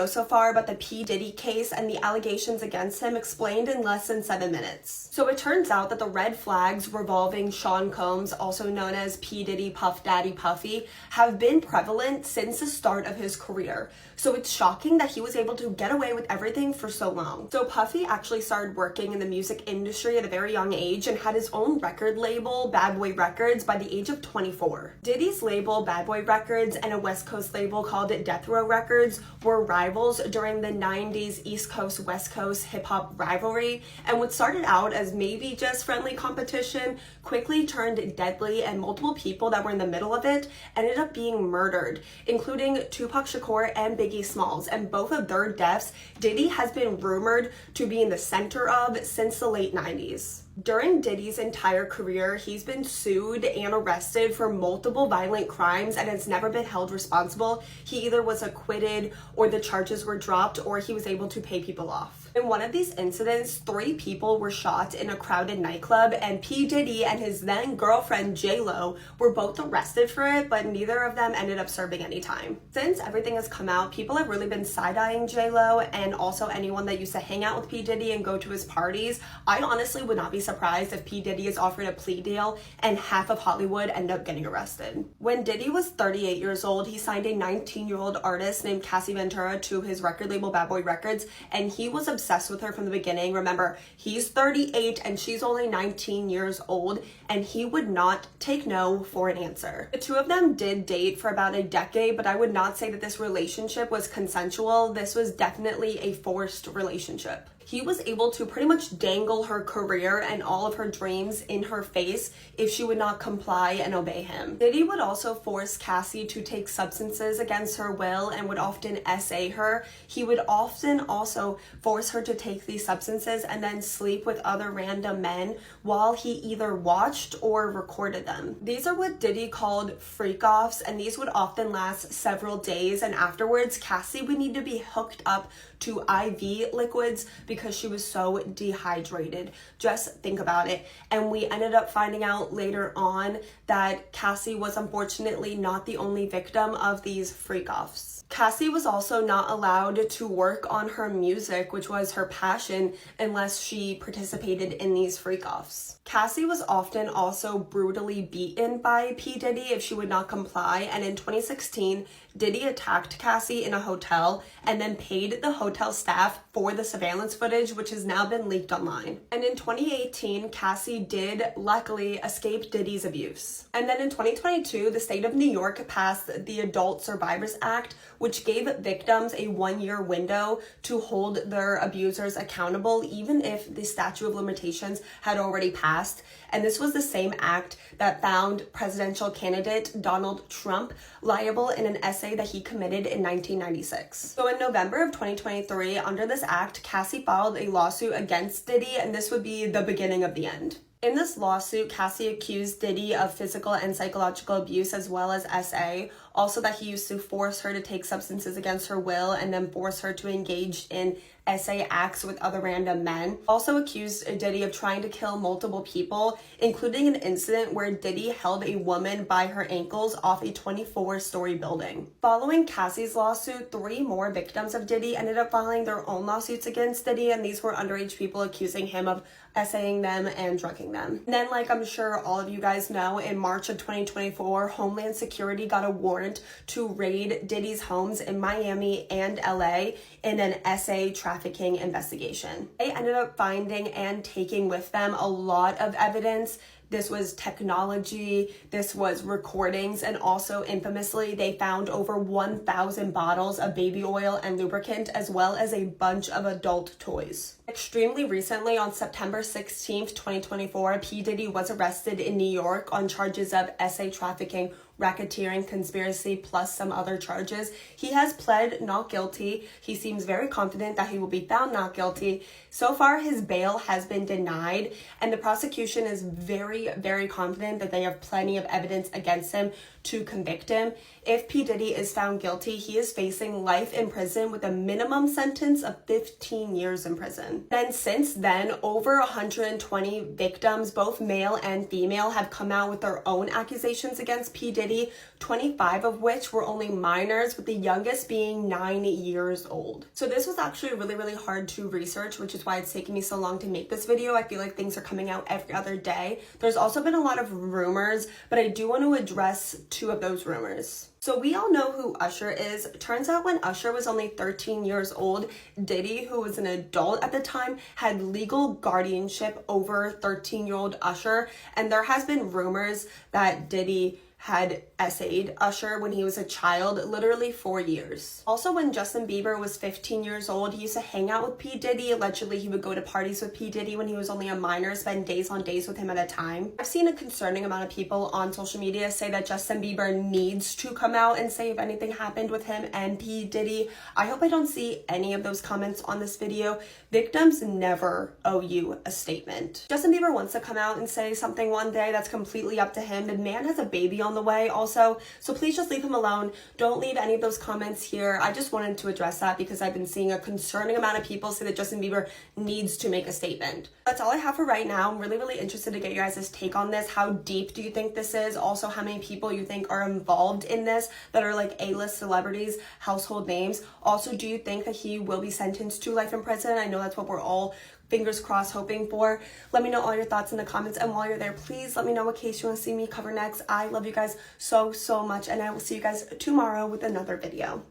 know so far about the P. Diddy case and the allegations against him explained in less than 7 minutes. So it turns out that the red flags revolving Sean Combs, also known as P. Diddy Puff Daddy Puffy, have been prevalent since the start of his career. So it's shocking that he was able to get away with everything for so long. So Puffy actually started working in the music industry at a very young age and had his own record label, Bad Boy Records, by the age of 24. Diddy's label, Bad Boy Records, and a West Coast label called Death Row Records were rivals during the 90s East Coast, West Coast hip-hop rivalry, and what started out as maybe just friendly competition quickly turned deadly, and multiple people that were in the middle of it ended up being murdered, including Tupac Shakur and Biggie Smalls, and both of their deaths Diddy has been rumored to be in the center of since the late 90s. During Diddy's entire career, he's been sued and arrested for multiple violent crimes and has never been held responsible. He either was acquitted or the charges were dropped or he was able to pay people off. In one of these incidents, 3 people were shot in a crowded nightclub, and P. Diddy and his then girlfriend J-Lo were both arrested for it, but neither of them ended up serving any time. Since everything has come out, people have really been side-eyeing J-Lo and also anyone that used to hang out with P. Diddy and go to his parties. I honestly would not be surprised if P. Diddy is offered a plea deal and half of Hollywood end up getting arrested. When Diddy was 38 years old, he signed a 19-year-old artist named Cassie Ventura to his record label Bad Boy Records, and he was obsessed with her from the beginning. Remember, he's 38 and she's only 19 years old, and he would not take no for an answer. The two of them did date for about a decade, but I would not say that this relationship was consensual. This was definitely a forced relationship. He was able to pretty much dangle her career and all of her dreams in her face if she would not comply and obey him. Diddy would also force Cassie to take substances against her will and would often SA her. He would often also force her to take these substances and then sleep with other random men while he either watched or recorded them. These are what Diddy called freak-offs, and these would often last several days, and afterwards Cassie would need to be hooked up to IV liquids because she was so dehydrated. Just think about it. And we ended up finding out later on that Cassie was unfortunately not the only victim of these freak-offs. Cassie was also not allowed to work on her music, which was her passion, unless she participated in these freak-offs. Cassie was often also brutally beaten by P. Diddy if she would not comply, and in 2016, Diddy attacked Cassie in a hotel and then paid the hotel staff for the surveillance footage, which has now been leaked online. And in 2018, Cassie did luckily escape Diddy's abuse. And then in 2022, the state of New York passed the Adult Survivors Act, which gave victims a 1-year window to hold their abusers accountable, even if the statute of limitations had already passed. And this was the same act that found presidential candidate Donald Trump liable in an essay that he committed in 1996. So in November of 2023, under this act, Cassie filed a lawsuit against Diddy, and this would be the beginning of the end. In this lawsuit, Cassie accused Diddy of physical and psychological abuse as well as SA, also that he used to force her to take substances against her will and then force her to engage in SA acts with other random men. Also accused Diddy of trying to kill multiple people, including an incident where Diddy held a woman by her ankles off a 24-story building. Following Cassie's lawsuit, 3 more victims of Diddy ended up filing their own lawsuits against Diddy, and these were underage people accusing him of SAing them and drugging them. And then, like I'm sure all of you guys know, in March of 2024, Homeland Security got a warrant to raid Diddy's homes in Miami and LA in an SA trafficking investigation. They ended up finding and taking with them a lot of evidence. This was technology, this was recordings, and also infamously, they found over 1,000 bottles of baby oil and lubricant, as well as a bunch of adult toys. Extremely recently, on September 16th, 2024, P. Diddy was arrested in New York on charges of SA trafficking, racketeering, conspiracy, plus some other charges. He has pled not guilty. He seems very confident that he will be found not guilty. So far, his bail has been denied, and the prosecution is very confident that they have plenty of evidence against him to convict him. If P. Diddy is found guilty, he is facing life in prison with a minimum sentence of 15 years in prison. And since then, over 120 victims, both male and female, have come out with their own accusations against P. Diddy, 25 of which were only minors, with the youngest being 9 years old. So this was actually really hard to research, which is why it's taking me so long to make this video. I feel like things are coming out every other day. There's also been a lot of rumors, but I do want to address 2 of those rumors. So we all know who Usher is. Turns out when Usher was only 13 years old, Diddy, who was an adult at the time, had legal guardianship over 13-year-old Usher. And there has been rumors that Diddy had essayed Usher when he was a child, literally 4 years. Also, when Justin Bieber was 15 years old, he used to hang out with P. Diddy. Allegedly, he would go to parties with P. Diddy when he was only a minor, spend days on days with him at a time. I've seen a concerning amount of people on social media say that Justin Bieber needs to come out and say if anything happened with him and P. Diddy. I hope I don't see any of those comments on this video. Victims never owe you a statement. Justin Bieber wants to come out and say something one day. That's completely up to him. The man has a baby on the way also, so please just leave him alone. Don't leave any of those comments here. I just wanted to address that because I've been seeing a concerning amount of people say that Justin Bieber needs to make a statement. That's all I have for right now. I'm really interested to get your guys' take on this. How deep do you think this is? Also, how many people you think are involved in this that are like A-list celebrities, household names? Also, do you think that he will be sentenced to life in prison? I know that's what we're all fingers crossed hoping for. Let me know all your thoughts in the comments, and while you're there, please let me know what case you want to see me cover next. I love you guys so much, and I will see you guys tomorrow with another video.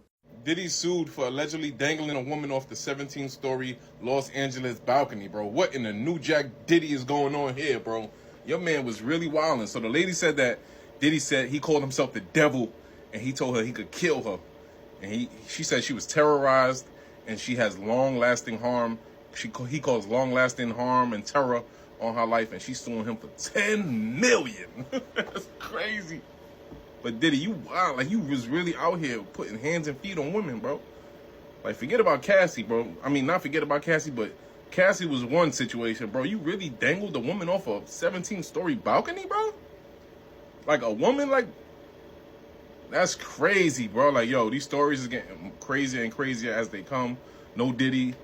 Diddy sued for allegedly dangling a woman off the 17-story Los Angeles balcony, bro. What in the New Jack Diddy is going on here, bro? Your man was really wilding. So the lady said that Diddy said he called himself the devil, and he told her he could kill her. And she said she was terrorized, and she has long-lasting harm. He caused long-lasting harm and terror on her life, and she's suing him for $10 million. That's crazy. But Diddy, you wild. Like, you was really out here putting hands and feet on women, bro. Like, forget about Cassie, bro. I mean, not forget about Cassie, but Cassie was one situation, bro. You really dangled a woman off a 17-story balcony, bro? Like, a woman, like, that's crazy, bro. Like, yo, these stories is getting crazier and crazier as they come. No Diddy.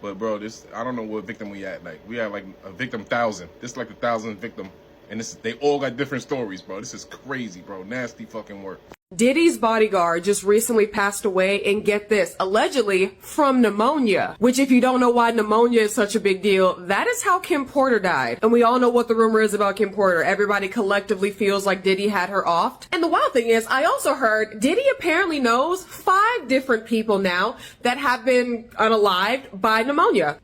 But bro, I don't know what victim we at. Like, we at like a victim 1,000. This is like the 1,000th victim. And they all got different stories, bro. This is crazy, bro. Nasty fucking work. Diddy's bodyguard just recently passed away, and get this, allegedly from pneumonia. Which, if you don't know why pneumonia is such a big deal, that is how Kim Porter died. And we all know what the rumor is about Kim Porter. Everybody collectively feels like Diddy had her offed. And the wild thing is, I also heard Diddy apparently knows 5 different people now that have been unalived by pneumonia.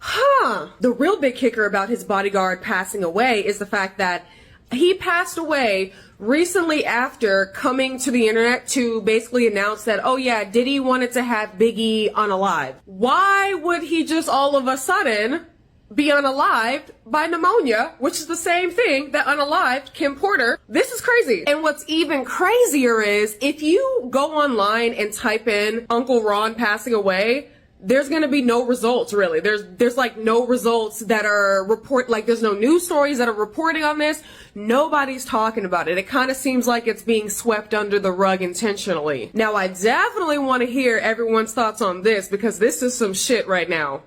The real big kicker about his bodyguard passing away is the fact that he passed away recently after coming to the internet to basically announce that, oh yeah, Diddy wanted to have Biggie unalived. Why would he just all of a sudden be unalived by pneumonia, which is the same thing that unalived Kim Porter? This is crazy. And what's even crazier is if you go online and type in Uncle Ron passing away, there's going to be no results, really. There's like no results that are there's no news stories that are reporting on this. Nobody's talking about it. It kind of seems like it's being swept under the rug intentionally. Now, I definitely want to hear everyone's thoughts on this because this is some shit right now.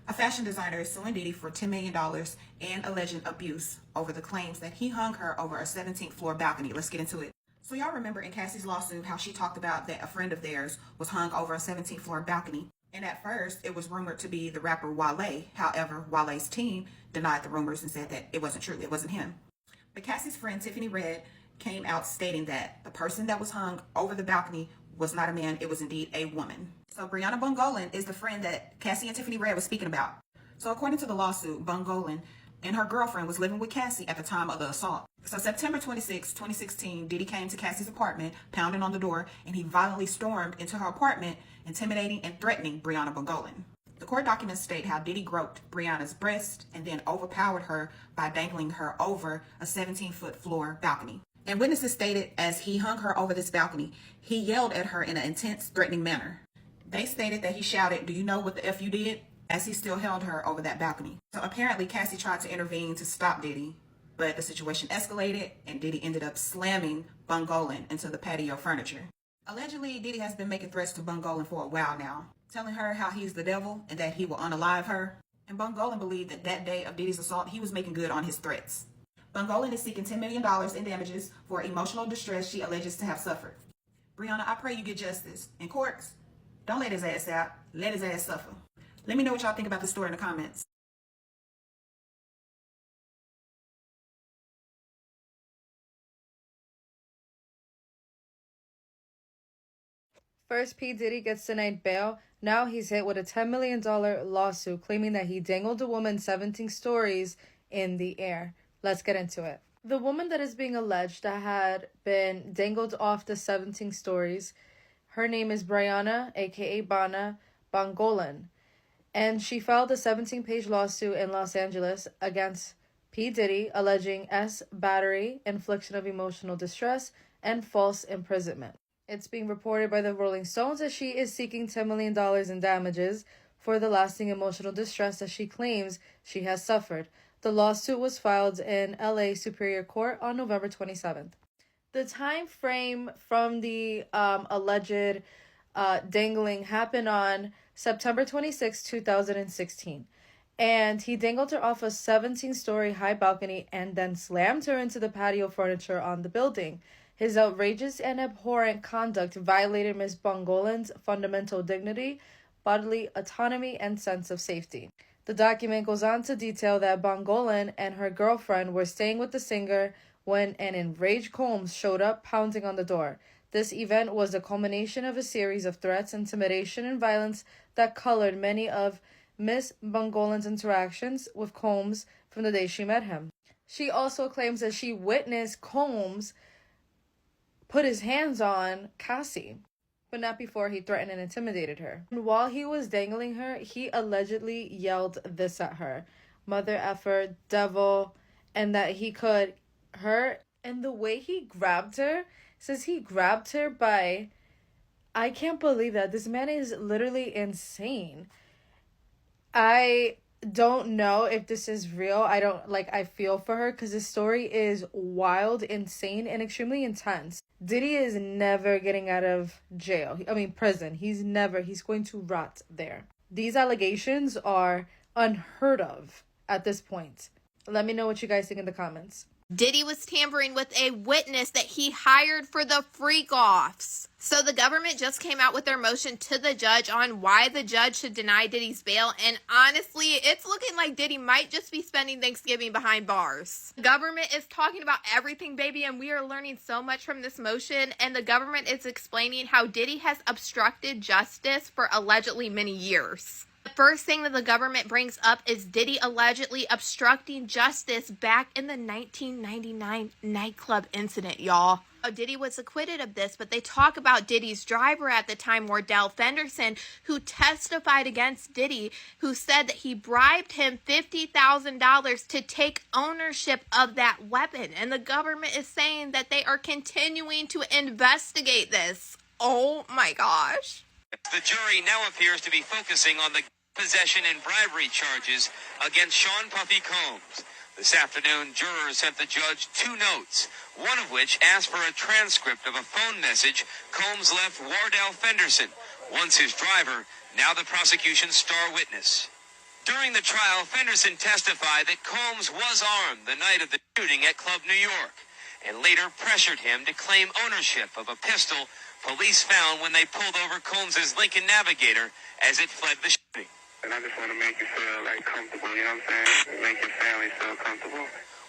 A fashion designer is suing Diddy for $10 million and alleged abuse over the claims that he hung her over a 17th floor balcony. Let's get into it. So y'all remember in Cassie's lawsuit how she talked about that a friend of theirs was hung over a 17th floor balcony. And at first, it was rumored to be the rapper Wale. However, Wale's team denied the rumors and said that it wasn't true. It wasn't him. But Cassie's friend Tiffany Red came out stating that the person that was hung over the balcony was not a man. It was indeed a woman. So Brianna Bungolan is the friend that Cassie and Tiffany Red was speaking about. So according to the lawsuit, Bungolan and her girlfriend was living with Cassie at the time of the assault. So September 26, 2016, Diddy came to Cassie's apartment, pounding on the door, and he violently stormed into her apartment, intimidating and threatening Brianna Bungolan. The court documents state how Diddy groped Brianna's breast and then overpowered her by dangling her over a 17-foot floor balcony. And witnesses stated as he hung her over this balcony, he yelled at her in an intense, threatening manner. They stated that he shouted, "Do you know what the F you did?" as he still held her over that balcony. So apparently Cassie tried to intervene to stop Diddy, But the situation escalated and Diddy ended up slamming Bungolan into the patio furniture. Allegedly, Diddy has been making threats to Bungolan for a while now, telling her how he's the devil and that he will unalive her. And Bungolan believed that that day of Diddy's assault, he was making good on his threats. Bungolan is seeking $10 million in damages for emotional distress she alleges to have suffered. Brianna, I pray you get justice. And courts, don't let his ass out. Let his ass suffer. Let me know what y'all think about the story in the comments. First, P. Diddy gets denied bail. Now he's hit with a $10 million lawsuit claiming that he dangled a woman 17 stories in the air. Let's get into it. The woman that is being alleged that had been dangled off the 17 stories, her name is Brianna, aka Bana Bungolan, and she filed a 17-page lawsuit in Los Angeles against P. Diddy, alleging battery, infliction of emotional distress, and false imprisonment. It's being reported by the Rolling Stones that she is seeking $10 million in damages for the lasting emotional distress that she claims she has suffered. The lawsuit was filed in LA Superior Court on November 27th. The time frame from the alleged dangling happened on September 26, 2016. And he dangled her off a 17-story high balcony and then slammed her into the patio furniture on the building. His outrageous and abhorrent conduct violated Ms. Bungolan's fundamental dignity, bodily autonomy, and sense of safety. The document goes on to detail that Bungolan and her girlfriend were staying with the singer when an enraged Combs showed up pounding on the door. This event was the culmination of a series of threats, intimidation, and violence that colored many of Ms. Bungolan's interactions with Combs from the day she met him. She also claims that she witnessed Combs put his hands on Cassie, but not before he threatened and intimidated her. And while he was dangling her, he allegedly yelled this at her: mother effer, devil, and that he could hurt. And the way he grabbed her, says he grabbed her by, I can't believe that. This man is literally insane. I don't know if this is real. I feel for her because this story is wild, insane, and extremely intense. Diddy is never getting out of prison. He's going to rot there. These allegations are unheard of at this point. Let me know what you guys think in the comments. Diddy was tampering with a witness that he hired for the freak-offs. So the government just came out with their motion to the judge on why the judge should deny Diddy's bail. And honestly, it's looking like Diddy might just be spending Thanksgiving behind bars. The government is talking about everything, baby, and we are learning so much from this motion. And the government is explaining how Diddy has obstructed justice for allegedly many years. The first thing that the government brings up is Diddy allegedly obstructing justice back in the 1999 nightclub incident, y'all. Diddy was acquitted of this, but they talk about Diddy's driver at the time, Wardell Fenderson, who testified against Diddy, who said that he bribed him $50,000 to take ownership of that weapon. And the government is saying that they are continuing to investigate this. Oh my gosh. The jury now appears to be focusing on the possession and bribery charges against Sean Puffy Combs. This afternoon, jurors sent the judge 2 notes, one of which asked for a transcript of a phone message Combs left Wardell Fenderson, once his driver, now the prosecution's star witness. During the trial, Fenderson testified that Combs was armed the night of the shooting at Club New York, and later pressured him to claim ownership of a pistol police found when they pulled over Combs' Lincoln Navigator as it fled the shooting. And I just want to make you feel comfortable, you know what I'm saying? Make your family feel comfortable.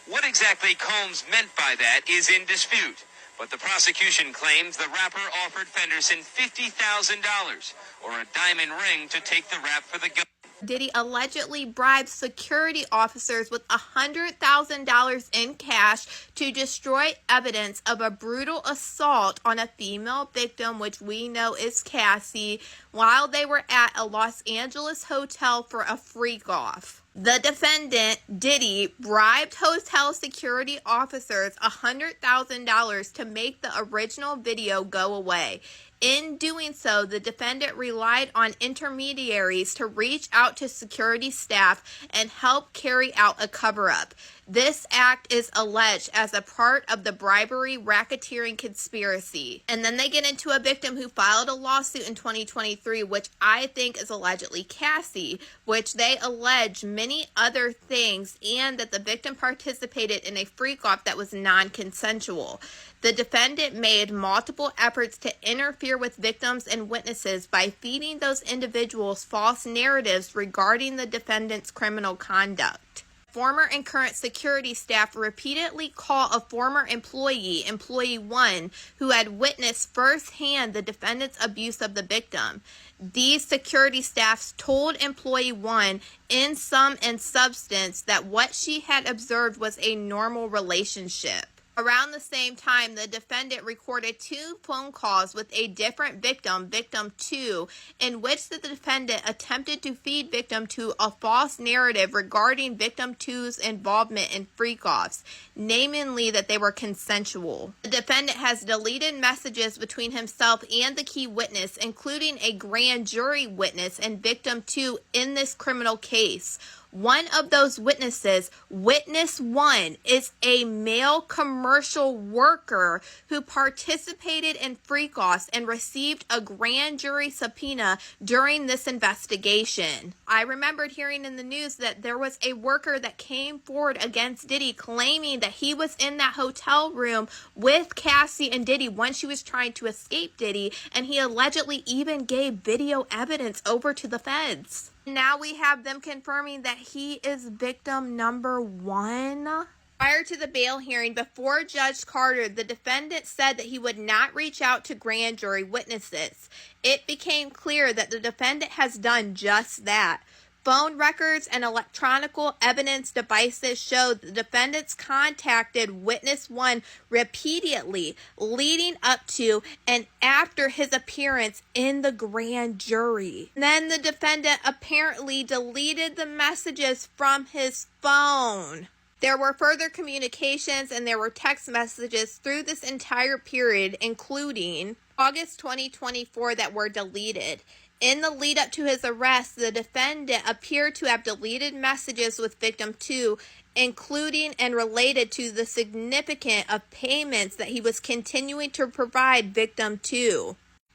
What exactly Combs meant by that is in dispute, but the prosecution claims the rapper offered Fenderson $50,000 or a diamond ring to take the rap for the gun. Diddy allegedly bribed security officers with $100,000 in cash to destroy evidence of a brutal assault on a female victim, which we know is Cassie, while they were at a Los Angeles hotel for a freak-off. The defendant, Diddy, bribed hotel security officers $100,000 to make the original video go away. In doing so, the defendant relied on intermediaries to reach out to security staff and help carry out a cover-up. This act is alleged as a part of the bribery racketeering conspiracy. And then they get into a victim who filed a lawsuit in 2023, which I think is allegedly Cassie, which they allege many other things and that the victim participated in a freak-off that was non-consensual. The defendant made multiple efforts to interfere with victims and witnesses by feeding those individuals false narratives regarding the defendant's criminal conduct. Former and current security staff repeatedly call a former employee, Employee 1, who had witnessed firsthand the defendant's abuse of the victim. These security staffs told Employee 1 in sum and substance that what she had observed was a normal relationship. Around the same time, the defendant recorded 2 phone calls with a different victim, Victim 2, in which the defendant attempted to feed Victim 2 a false narrative regarding Victim 2's involvement in freak-offs, namely that they were consensual. The defendant has deleted messages between himself and the key witness, including a grand jury witness and Victim 2 in this criminal case. One of those witnesses, Witness 1, is a male commercial worker who participated in freak-offs and received a grand jury subpoena during this investigation. I remembered hearing in the news that there was a worker that came forward against Diddy claiming that he was in that hotel room with Cassie and Diddy when she was trying to escape Diddy, and he allegedly even gave video evidence over to the feds. Now we have them confirming that he is victim number 1. Prior to the bail hearing before Judge Carter, the defendant said that he would not reach out to grand jury witnesses. It became clear that the defendant has done just that. Phone records and electronic evidence devices show the defendants contacted Witness 1 repeatedly leading up to and after his appearance in the grand jury. Then the defendant apparently deleted the messages from his phone. There were further communications and there were text messages through this entire period, including August 2024, that were deleted. In the lead up to his arrest, the defendant appeared to have deleted messages with Victim 2, including and related to the significance of payments that he was continuing to provide Victim 2.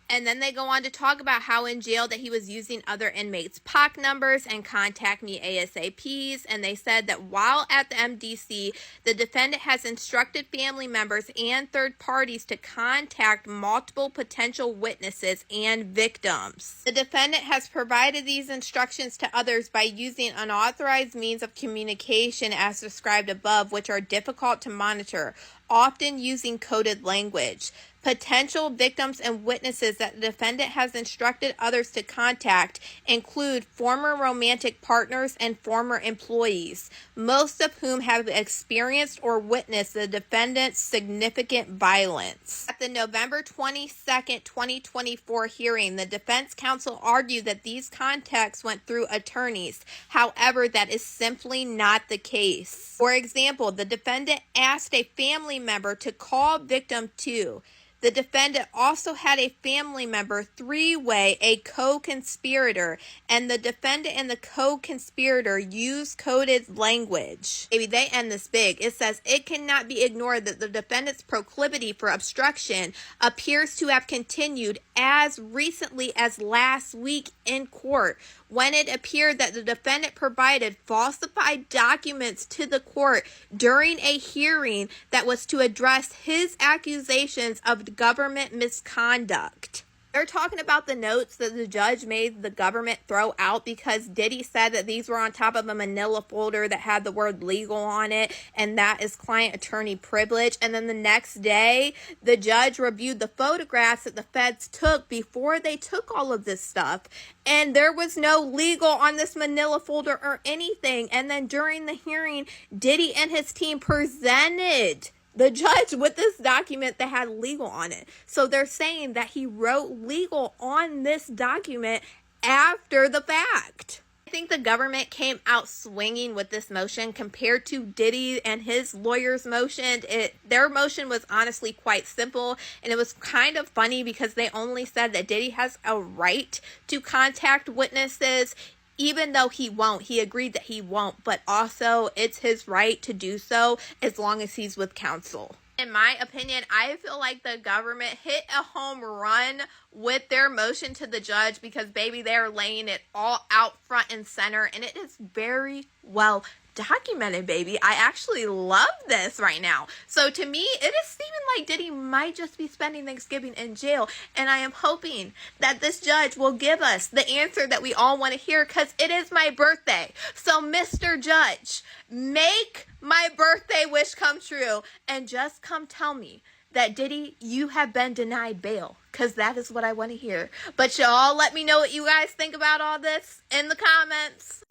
And then they go on to talk about how in jail that he was using other inmates' POC numbers and contact me ASAPs. And they said that while at the MDC, the defendant has instructed family members and third parties to contact multiple potential witnesses and victims. The defendant has provided these instructions to others by using unauthorized means of communication as described above, which are difficult to monitor, often using coded language. Potential victims and witnesses that the defendant has instructed others to contact include former romantic partners and former employees, most of whom have experienced or witnessed the defendant's significant violence. At the November 22nd, 2024 hearing, the defense counsel argued that these contacts went through attorneys. However, that is simply not the case. For example, the defendant asked a family member to call Victim 2. The defendant also had a family member three-way, a co-conspirator, and the defendant and the co-conspirator used coded language. Maybe they end this big. It says, it cannot be ignored that the defendant's proclivity for obstruction appears to have continued as recently as last week in court, when it appeared that the defendant provided falsified documents to the court during a hearing that was to address his accusations of government misconduct. They're talking about the notes that the judge made the government throw out because Diddy said that these were on top of a manila folder that had the word legal on it, and that is client-attorney privilege. And then the next day, the judge reviewed the photographs that the feds took before they took all of this stuff, and there was no legal on this manila folder or anything. And then during the hearing, Diddy and his team presented the judge with this document that had legal on it. So they're saying that he wrote legal on this document after the fact. think the government came out swinging with this motion compared to Diddy and his lawyer's motion. Their motion was honestly quite simple, and it was kind of funny because they only said that Diddy has a right to contact witnesses, even though he won't. He agreed that he won't, but also it's his right to do so as long as he's with counsel. In my opinion, I feel like the government hit a home run with their motion to the judge because, baby, they're laying it all out front and center, and it is very well documented, baby. I actually love this right now. So to me, it is seeming like Diddy might just be spending Thanksgiving in jail, and I am hoping that this judge will give us the answer that we all want to hear, because it is my birthday. So Mr. Judge, make my birthday wish come true and just come tell me that, Diddy, you have been denied bail, because that is what I want to hear. But y'all let me know what you guys think about all this in the comments.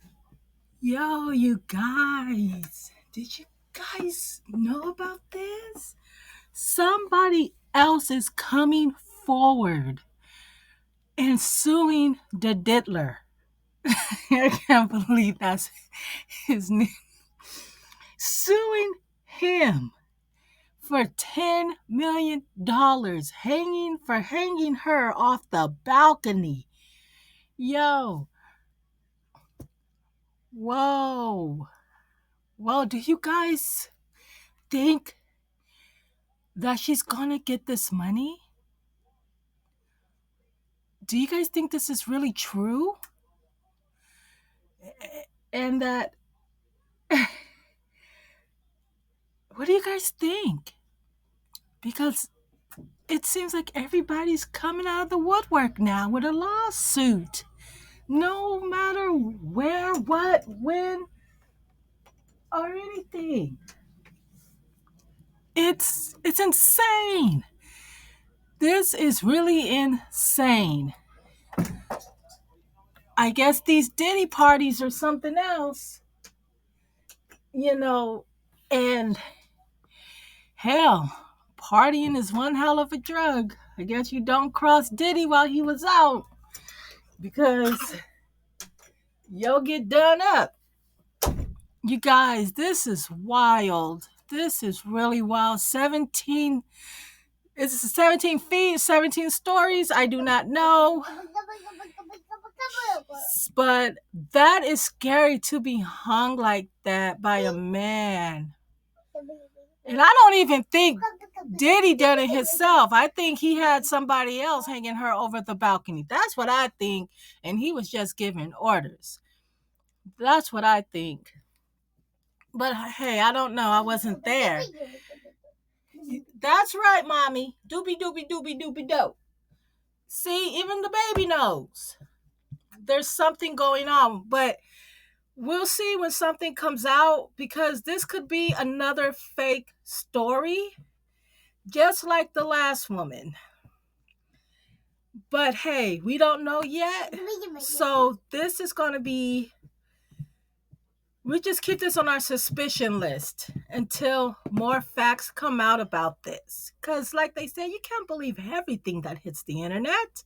Yo, you guys, did you guys know about this? Somebody else is coming forward and suing the diddler. I can't believe that's his name. Suing him for $10 million, hanging her off the balcony. Yo. Whoa, do you guys think that she's gonna get this money? Do you guys think this is really true? And that, what do you guys think? Because it seems like everybody's coming out of the woodwork now with a lawsuit. No matter where, what, when, or anything. It's insane. This is really insane. I guess these Diddy parties are something else, and hell, partying is one hell of a drug. I guess you don't cross Diddy while he was out, because you'll get done up. You guys, this is wild. This is really wild. 17 feet, 17 stories. I do not know. But that is scary, to be hung like that by a man. And I don't even think Diddy did it himself. I think he had somebody else hanging her over the balcony. That's what I think. And he was just giving orders. That's what I think. But hey, I don't know. I wasn't there. That's right, mommy. Doobie doobie doobie doobie do. See, even the baby knows. There's something going on. But we'll see when something comes out, because this could be another fake story, just like the last woman. But hey, we don't know yet. So this is going to be, we just keep this on our suspicion list until more facts come out about this. Because like they say, you can't believe everything that hits the internet.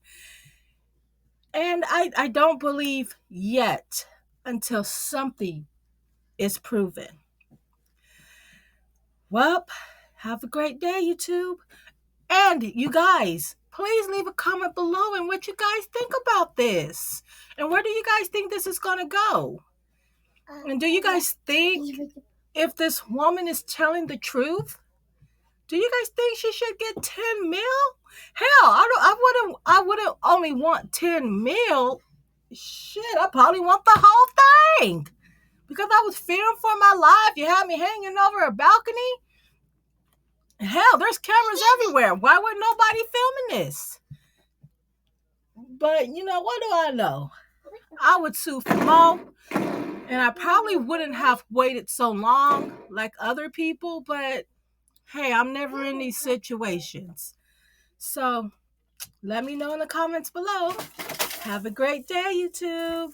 And I don't believe yet until something is proven. Well, have a great day, YouTube. And you guys, please leave a comment below and what you guys think about this. And where do you guys think this is going to go? And do you guys think if this woman is telling the truth, do you guys think she should get 10 mil? Hell, I wouldn't only want 10 mil. Shit, I probably want the whole thing. Because I was fearing for my life. You had me hanging over a balcony. Hell, there's cameras everywhere. Why would nobody filming this? But, what do I know? I would sue for more. And I probably wouldn't have waited so long like other people. But, hey, I'm never in these situations. So, let me know in the comments below. Have a great day, YouTube.